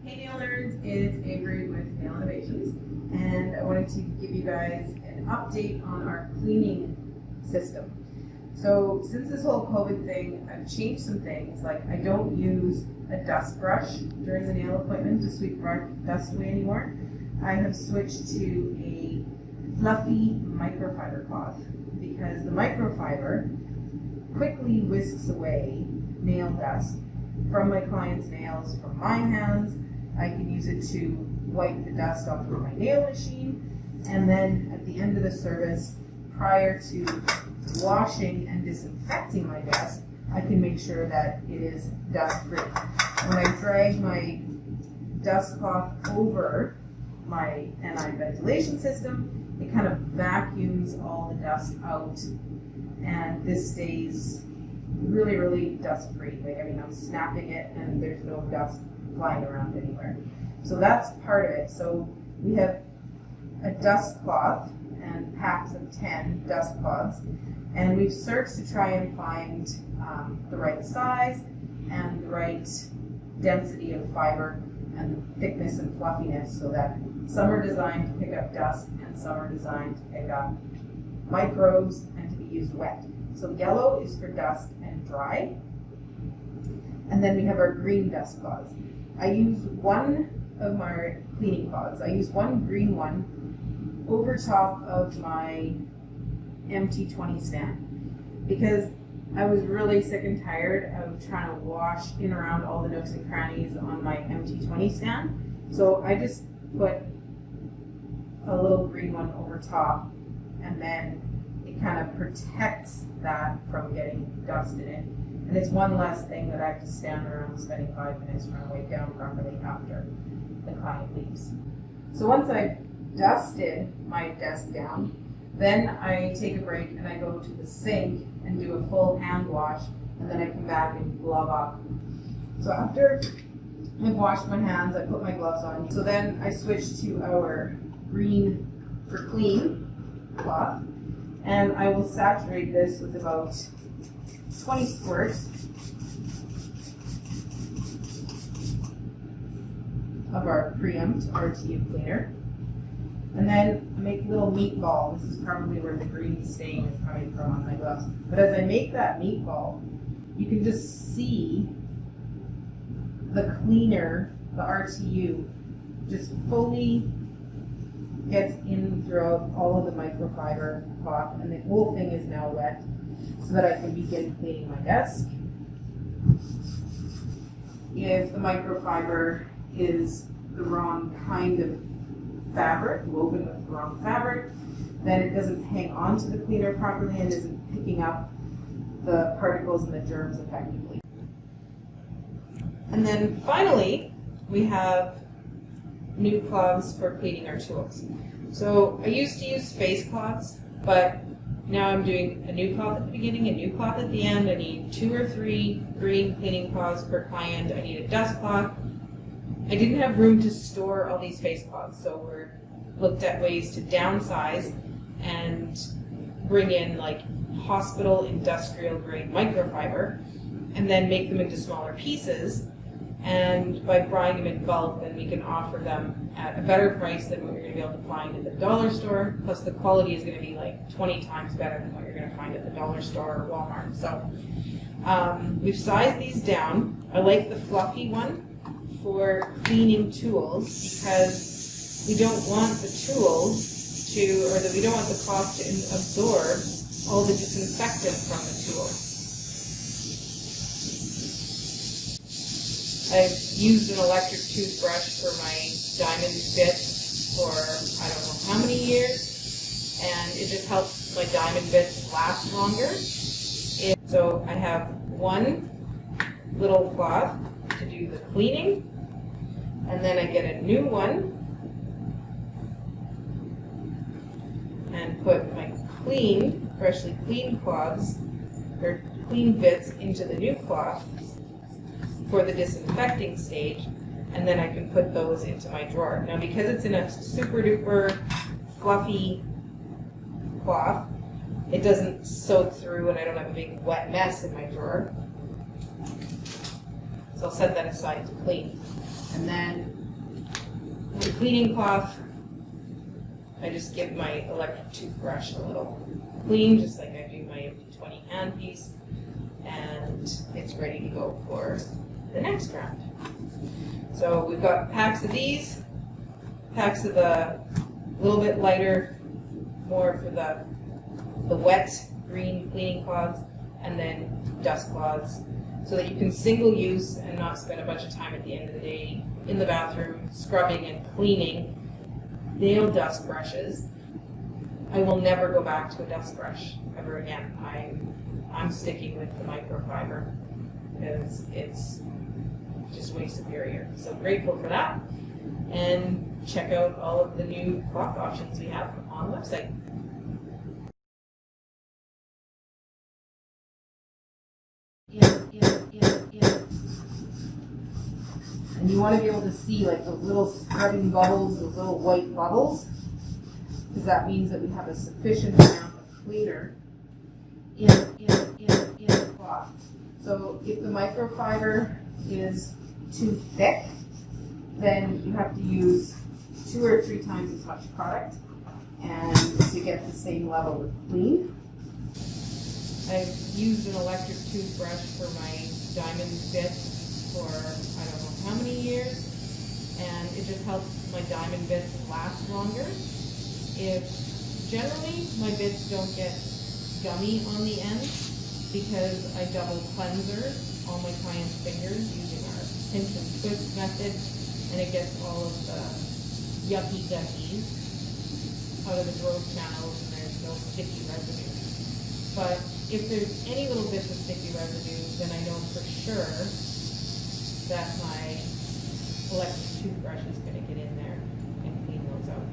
Hey Nail Nerds, it's Avery with Nail Innovations, and I wanted to give you guys an update on our cleaning system. So since this whole COVID thing, I've changed some things. Like I don't use a dust brush during the nail appointment to sweep dust away anymore. I have switched to a fluffy microfiber cloth because the microfiber quickly whisks away nail dust from my clients' nails, from my hands. I can use it to wipe the dust off of my nail machine, and then at the end of the service, prior to washing and disinfecting my desk, I can make sure that it is dust free. When I drag my dust cloth over my NI ventilation system, it kind of vacuums all the dust out, and this stays really, really dust free. Like, I mean, I'm snapping it and there's no dust flying around anywhere. So that's part of it. So we have a dust cloth and packs of 10 dust cloths, and we've searched to try and find the right size and the right density of fiber and thickness and fluffiness, so that some are designed to pick up dust and some are designed to pick up microbes and to be used wet. So yellow is for dust and dry, and then we have our green dust cloths. I use one of my cleaning cloths. I use one green one over top of my MT20 stand because I was really sick and tired of trying to wash in around all the nooks and crannies on my MT20 stand. So I just put a little green one over top, and then it kind of protects that from getting dust in it. And it's one less thing that I have to stand around spending 5 minutes trying to wipe down properly after the client leaves. So once I've dusted my desk down, then I take a break and I go to the sink and do a full hand wash, and then I come back and glove up. So after I've washed my hands, I put my gloves on. So then I switch to our green for clean cloth, and I will saturate this with about 20 squirts of our preempt RTU cleaner. And then make a little meatball. This is probably where the green stain is coming from on my gloves. But as I make that meatball, you can just see the cleaner, the RTU, just fully gets in throughout all of the microfiber cloth, and the whole thing is now wet so that I can begin cleaning my desk. If the microfiber is the wrong kind of fabric, woven with the wrong fabric, then it doesn't hang on to the cleaner properly and isn't picking up the particles and the germs effectively. And then finally, we have new cloths for cleaning our tools. So I used to use face cloths, but now I'm doing a new cloth at the beginning, a new cloth at the end. I need 2 or 3 green cleaning cloths per client. I need a dust cloth. I didn't have room to store all these face cloths, so we're looked at ways to downsize and bring in like hospital industrial grade microfiber and then make them into smaller pieces. And by buying them in bulk, then we can offer them at a better price than what you're going to be able to find at the dollar store. Plus the quality is going to be like 20 times better than what you're going to find at the dollar store or Walmart. So we've sized these down. I like the fluffy one for cleaning tools because we don't want the tools to, or that we don't want the cloth to absorb all the disinfectant from the tools. I've used an electric toothbrush for my diamond bits for I don't know how many years, and it just helps my diamond bits last longer. So I have one little cloth to do the cleaning, and then I get a new one and put my freshly cleaned cloths, or clean bits, into the new cloth for the disinfecting stage, and then I can put those into my drawer. Now because it's in a super duper fluffy cloth, it doesn't soak through and I don't have a big wet mess in my drawer. So I'll set that aside to clean. And then with a cleaning cloth, I just give my electric toothbrush a little clean, just like I do my 20 handpiece, and it's ready to go for the next round. So we've got packs of these, packs of the little bit lighter, more for the wet green cleaning cloths, and then dust cloths, so that you can single use and not spend a bunch of time at the end of the day in the bathroom scrubbing and cleaning nail dust brushes. I will never go back to a dust brush ever again. I'm sticking with the microfiber because it's just way superior. So grateful for that. And check out all of the new cloth options we have on the website. And you want to be able to see like those little scrubbing bubbles, those little white bubbles, because that means that we have a sufficient amount of cleaner in the cloth. So if the microfiber is too thick, then you have to use 2 or 3 times as much product and to get the same level of clean. I've used an electric toothbrush for my diamond bits for I don't know how many years, and it just helps my diamond bits last longer. If generally my bits don't get gummy on the end because I double cleanser all my clients' fingers using our pinch and twist method, and it gets all of the yucky guckies out of the growth channels and there's no sticky residue. But if there's any little bits of sticky residue, then I know for sure that my electric toothbrush is going to get in there and clean those out.